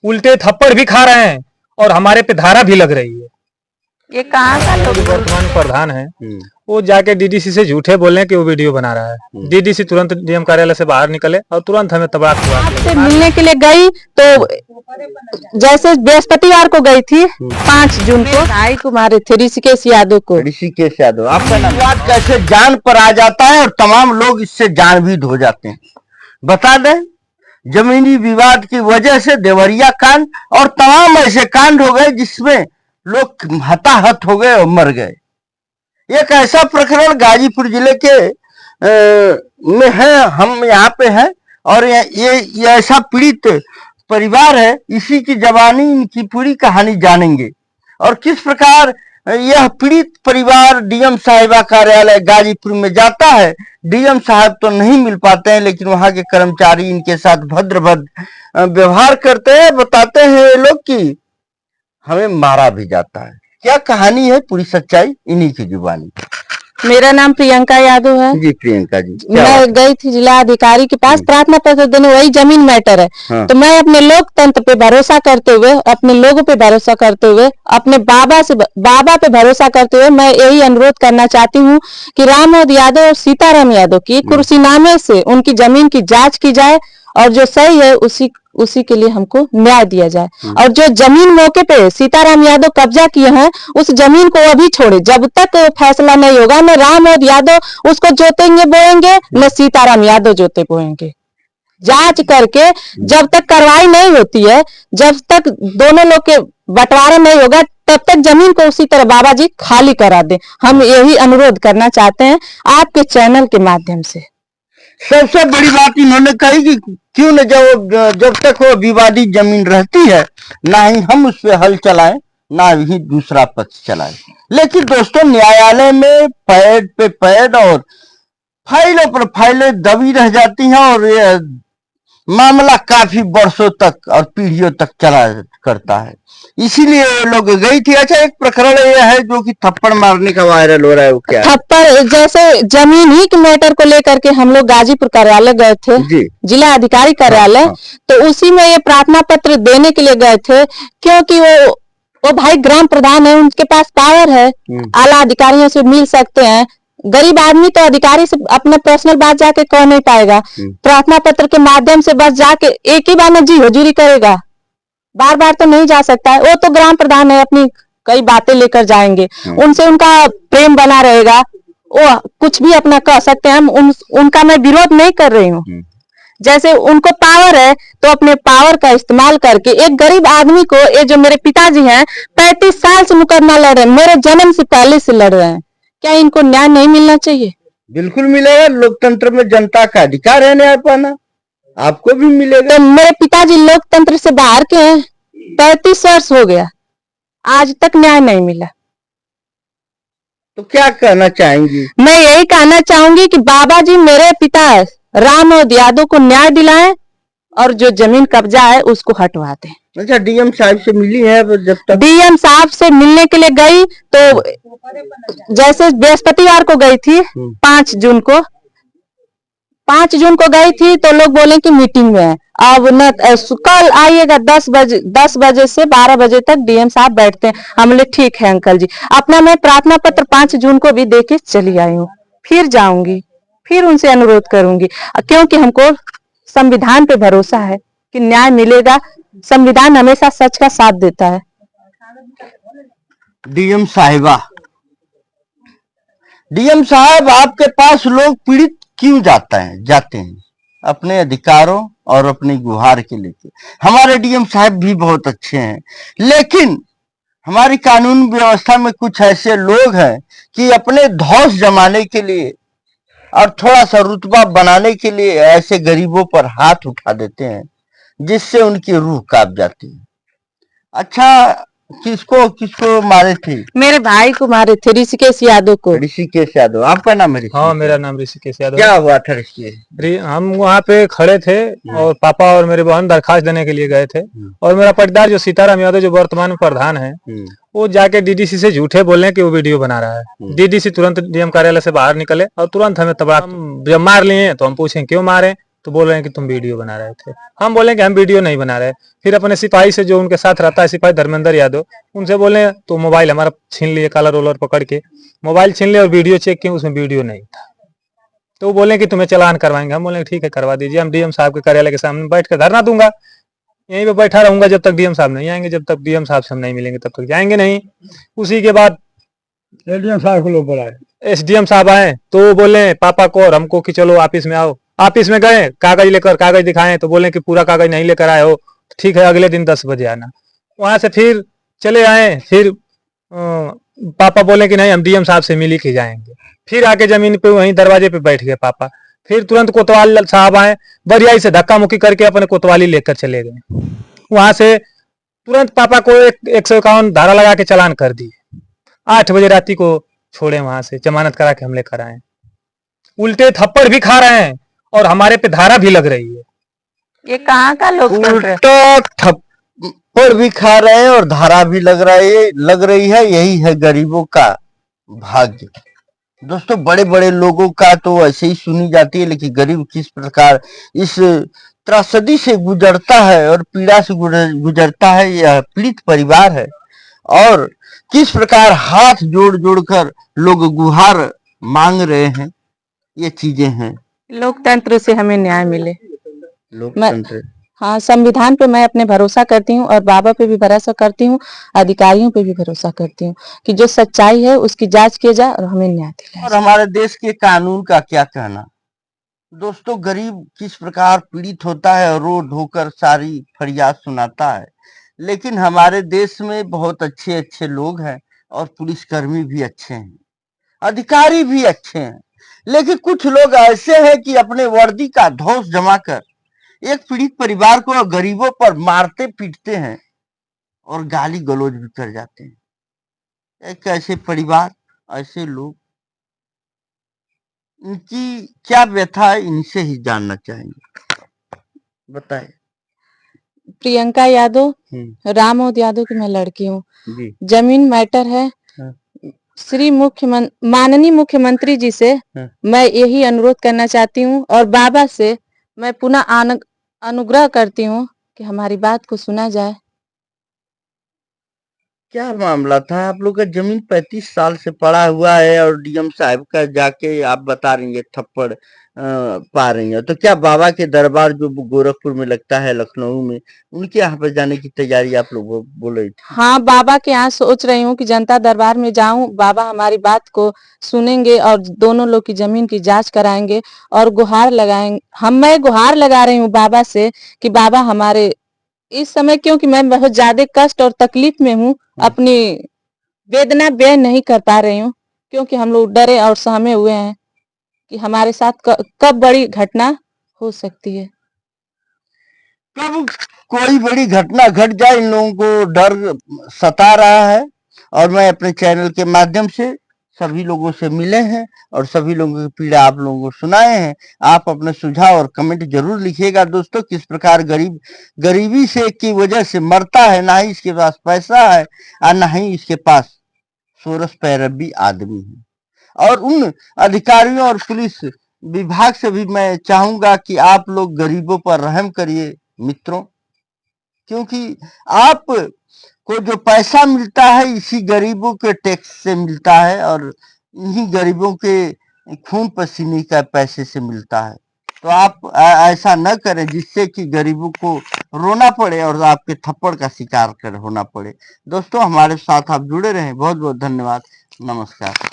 उल्टे थप्पड़ भी खा रहे हैं और हमारे पे धारा भी लग रही है। ये कहाँ का लोग? वर्तमान प्रधान है, वो जाके डीडीसी से झूठे बोले कि वो वीडियो बना रहा है। डीडीसी तुरंत डीएम कार्यालय से बाहर निकले और तुरंत हमें तबाह से मिलने के लिए गई तो जैसे बृहस्पतिवार को गई थी 5 जून को, भाई को मारे थे ऋषिकेश यादव को। ऋषिकेश यादव, आपका नाम? विवाद कैसे जान पर आ जाता है और तमाम लोग इससे जानवीर हो जाते हैं। बता दें, जमीनी विवाद की वजह से देवरिया कांड और तमाम ऐसे कांड हो गए जिसमें लोग हताहत हो गए और मर गए। एक ऐसा प्रकरण गाजीपुर जिले के में है, हम यहाँ पे हैं और ये ऐसा पीड़ित परिवार है। इसी की जवानी, इनकी पूरी कहानी जानेंगे और किस प्रकार यह पीड़ित परिवार डीएम साहिबा कार्यालय गाजीपुर में जाता है। डीएम साहब तो नहीं मिल पाते हैं, लेकिन वहां के कर्मचारी इनके साथ भद्र व्यवहार करते हैं। बताते हैं ये लोग कि हमें मारा भी जाता है। क्या कहानी है, पूरी सच्चाई इन्हीं की जुबानी। मेरा नाम प्रियंका यादव है जी प्रियंका जी, मैं गई थी जिला अधिकारी के पास प्रार्थना पत्र देने, वही जमीन मैटर है। हाँ। तो मैं अपने लोकतंत्र पे भरोसा करते हुए, अपने लोगों पे भरोसा करते हुए, अपने बाबा पे भरोसा करते हुए मैं यही अनुरोध करना चाहती हूँ कि रामोद यादव और सीताराम यादव की कुर्सीनामे से उनकी जमीन की जांच की जाए और जो सही है उसी के लिए हमको न्याय दिया जाए। और जो जमीन मौके पे सीताराम यादव कब्जा किए हैं, उस जमीन को अभी छोड़े। जब तक फैसला नहीं होगा, न रामोद यादव उसको जोतेंगे बोएंगे, न सीताराम यादव जोते बोएंगे। जांच करके जब तक कार्रवाई नहीं होती है, जब तक दोनों लोग के बंटवारा नहीं होगा, तब तक जमीन को उसी तरह बाबा जी खाली करा दे। हम यही अनुरोध करना चाहते हैं आपके चैनल के माध्यम से। सबसे बड़ी बात इन्होंने कही कि क्यों न जब तक वो विवादित जमीन रहती है, ना ही हम उस पर हल चलाएं, ना ही दूसरा पक्ष चलाए। लेकिन दोस्तों, न्यायालय में पैड पे पैड और फाइलों पर फाइलें दबी रह जाती हैं और ये मामला काफी वर्षों तक और पीढ़ियों तक चला करता है। इसीलिए लोग गई थी। अच्छा, एक प्रकरण यह है जो कि थप्पड़ मारने का वायरल हो रहा है, वो क्या है? थप्पड़, जैसे जमीन ही के मैटर को लेकर के हम लोग गाजीपुर कार्यालय गए थे, जिला अधिकारी कार्यालय। हाँ। तो उसी में ये प्रार्थना पत्र देने के लिए गए थे, क्योंकि वो भाई ग्राम प्रधान है, उनके पास पावर है, आला अधिकारियों से मिल सकते हैं। गरीब आदमी तो अधिकारी से अपना पर्सनल बात जाके कह नहीं पाएगा। प्रार्थना पत्र के माध्यम से बस जाके एक ही बार में जी हजूरी करेगा, बार बार तो नहीं जा सकता है। वो तो ग्राम प्रधान है, अपनी कई बातें लेकर जाएंगे, उनसे उनका प्रेम बना रहेगा, वो कुछ भी अपना कह सकते हैं। उनका मैं विरोध नहीं कर रही हूँ। जैसे उनको पावर है तो अपने पावर का इस्तेमाल करके एक गरीब आदमी को, ये जो मेरे पिताजी हैं 35 साल से मुकदमा लड़ रहे हैं, मेरे जन्म से पहले से लड़ रहे हैं, क्या इनको न्याय नहीं मिलना चाहिए? बिल्कुल मिलेगा। लोकतंत्र में जनता का अधिकार है न्याय पाना, आपको भी मिलेगा। तो मेरे पिताजी लोकतंत्र से बाहर के हैं, 35 वर्ष हो गया, आज तक न्याय नहीं मिला। तो क्या कहना चाहेंगी? मैं यही कहना चाहूंगी कि बाबा जी मेरे पिता रामोद यादव को न्याय दिलाएं और जो जमीन कब्जा है उसको हटवा दें। अच्छा, डीएम साहब से मिली है? जब तक डीएम साहब से मिलने के लिए गई तो जैसे बृहस्पतिवार को गई थी 5 जून को, 5 जून को गई थी तो लोग बोले कि मीटिंग में है। अब न कल आइएगा 10 बजे से 12 बजे तक डीएम साहब बैठते हैं। हम बोले ठीक है अंकल जी। अपना मैं प्रार्थना पत्र 5 जून को भी देके चली आई हूँ, फिर जाऊंगी, फिर उनसे अनुरोध करूंगी, क्योंकि हमको संविधान पे भरोसा है कि न्याय मिलेगा। संविधान हमेशा सच का साथ देता है। डीएम साहिबा, डीएम साहब, आपके पास लोग पीड़ित क्यों जाते हैं अपने अधिकारों और अपनी गुहार के लेके? हमारे डीएम साहब भी बहुत अच्छे हैं, लेकिन हमारी कानून व्यवस्था में कुछ ऐसे लोग हैं कि अपने धौंस जमाने के लिए और थोड़ा सा रुतबा बनाने के लिए ऐसे गरीबों पर हाथ उठा देते हैं जिससे उनकी रूह कांप जाती है। अच्छा, किसको मारे थे? मेरे भाई को मारे थे, ऋषिकेश यादव को। ऋषिकेश यादव, आपका नाम है? हाँ, मेरा नाम ऋषिकेश यादव। क्या हुआ था ऋषिकेश? हम वहाँ पे खड़े थे और पापा और मेरी बहन दरखास्त देने के लिए गए थे, और मेरा पटदार जो सीताराम यादव जो वर्तमान प्रधान है, वो जाके डीडीसी से झूठे बोले कि वो वीडियो बना रहा है। डीडीसी तुरंत डीएम कार्यालय से बाहर निकले और तुरंत हमें तबाह। जब मार लिए तो हम पूछे क्यों मारे, तो बोल रहे हैं कि तुम वीडियो बना रहे थे। हम बोले कि हम वीडियो नहीं बना रहे। फिर अपने सिपाही से, जो उनके साथ रहता है, सिपाही धर्मेंद्र यादव, उनसे बोले तो मोबाइल हमारा छीन लिए, कलर रोलर पकड़ के मोबाइल छीन लिए और वीडियो चेक किए, उसमें वीडियो नहीं था। तो वो बोले कि तुम्हें चालान करवाएंगे। हम बोले ठीक है करवा दीजिए, हम डीएम साहब के कार्यालय के सामने बैठ कर धरना दूंगा, यहीं पे बैठा रहूंगा जब तक डीएम साहब नहीं आएंगे। जब तक डीएम साहब से हम नहीं मिलेंगे तब तक जाएंगे नहीं। उसी के बाद एसडीएम साहब को लोग बुलाए, एसडीएम साहब आए तो वो बोले पापा को और हमको कि चलो ऑफिस में आओ। ऑफिस में गए, कागज लेकर, कागज दिखाए तो बोले कि पूरा कागज नहीं लेकर आए हो, ठीक है अगले दिन 10 बजे आना। वहां से फिर चले आए। फिर पापा बोले कि नहीं हम डीएम साहब से मिल के जाएंगे। फिर आके जमीन पे वहीं दरवाजे पे बैठ गए पापा। फिर तुरंत कोतवाल साहब आए, बरियाई से धक्का मुक्की करके अपने कोतवाली लेकर चले गए। वहां से तुरंत पापा को 151 धारा लगा के चालान कर दिए। 8 बजे रात को छोड़े, वहां से जमानत करा के हम लेकर आए। उल्टे थप्पड़ भी खा रहे हैं और हमारे पे धारा भी लग रही है। ये कहाँ का लोकतंत्र है? उल्टा थप्पड़ भी खा रहे हैं और धारा भी लग रही है। यही है गरीबों का भाग्य। दोस्तों, बड़े बड़े लोगों का तो ऐसे ही सुनी जाती है, लेकिन गरीब किस प्रकार इस त्रासदी से गुजरता है और पीड़ा से गुजरता है, यह पीड़ित परिवार है। और किस प्रकार हाथ जोड़ जोड़ कर लोग गुहार मांग रहे हैं, ये चीजें हैं। लोकतंत्र से हमें न्याय मिले। लोकतंत्र, हाँ, संविधान पे मैं अपने भरोसा करती हूँ और बाबा पे भी भरोसा करती हूँ, अधिकारियों पे भी भरोसा करती हूँ कि जो सच्चाई है उसकी जांच किया जाए और हमें न्याय दिलाया और जाए। हमारे देश के कानून का क्या कहना। दोस्तों, गरीब किस प्रकार पीड़ित होता है और रो धोकर सारी फरियाद सुनाता है। लेकिन हमारे देश में बहुत अच्छे अच्छे लोग हैं और पुलिसकर्मी भी अच्छे हैं, अधिकारी भी अच्छे हैं। लेकिन कुछ लोग ऐसे हैं कि अपने वर्दी का धौंस जमाकर एक पीड़ित परिवार को और गरीबों पर मारते पीटते हैं और गाली गलौज भी कर जाते हैं। एक ऐसे परिवार, ऐसे लोग, इनकी क्या व्यथा है, इनसे ही जानना चाहेंगे। बताए। प्रियंका यादव, रामोद यादव की मैं लड़की हूँ। जी। जमीन मैटर है। हाँ। श्री माननीय मुख्यमंत्री जी से हाँ। मैं यही अनुरोध करना चाहती हूँ और बाबा से मैं पुनः अनुग्रह करती हूँ कि हमारी बात को सुना जाए। क्या मामला था? आप लोग का जमीन 35 साल से पड़ा हुआ है और डीएम साहब का जाके आप बता रही है थप्पड़ पा रही है, तो क्या बाबा के दरबार जो गोरखपुर में लगता है, लखनऊ में, उनके यहाँ पे जाने की तैयारी आप लोग बोल रही थी? हाँ, बाबा के यहाँ सोच रही हूँ कि जनता दरबार में जाऊं, बाबा हमारी बात को सुनेंगे और दोनों लोग की जमीन की जांच कराएंगे और गुहार लगाएंगे। मैं गुहार लगा रही हूँ बाबा से कि बाबा हमारे इस समय, क्योंकि मैं बहुत ज्यादा कष्ट और तकलीफ में हूँ, अपनी वेदना बयान नहीं कर पा रही हूँ, क्योंकि हम लोग डरे और सहमे हुए हैं कि हमारे साथ कब बड़ी घटना हो सकती है। कब कोई बड़ी घटना घट जाए, इन लोगों को डर सता रहा है। और मैं अपने चैनल के माध्यम से सभी लोगों से मिले हैं और सभी लोगों की पीड़ा आप लोगों को सुनाए हैं। आप अपने सुझाव और कमेंट जरूर लिखिएगा दोस्तों। किस प्रकार गरीबी से की वजह से मरता है, ना ही इसके पास पैसा है और ना ही इसके पास सोरस पैरवी आदमी है। और उन अधिकारियों और पुलिस विभाग से भी मैं चाहूंगा कि आप लोग गरीबों पर रहम करिए मित्रों, क्योंकि आप को जो पैसा मिलता है इसी गरीबों के टैक्स से मिलता है और इन्हीं गरीबों के खून पसीने का पैसे से मिलता है। तो आप ऐसा न करें जिससे कि गरीबों को रोना पड़े और आपके थप्पड़ का शिकार होना पड़े। दोस्तों, हमारे साथ आप जुड़े रहें। बहुत बहुत धन्यवाद। नमस्कार।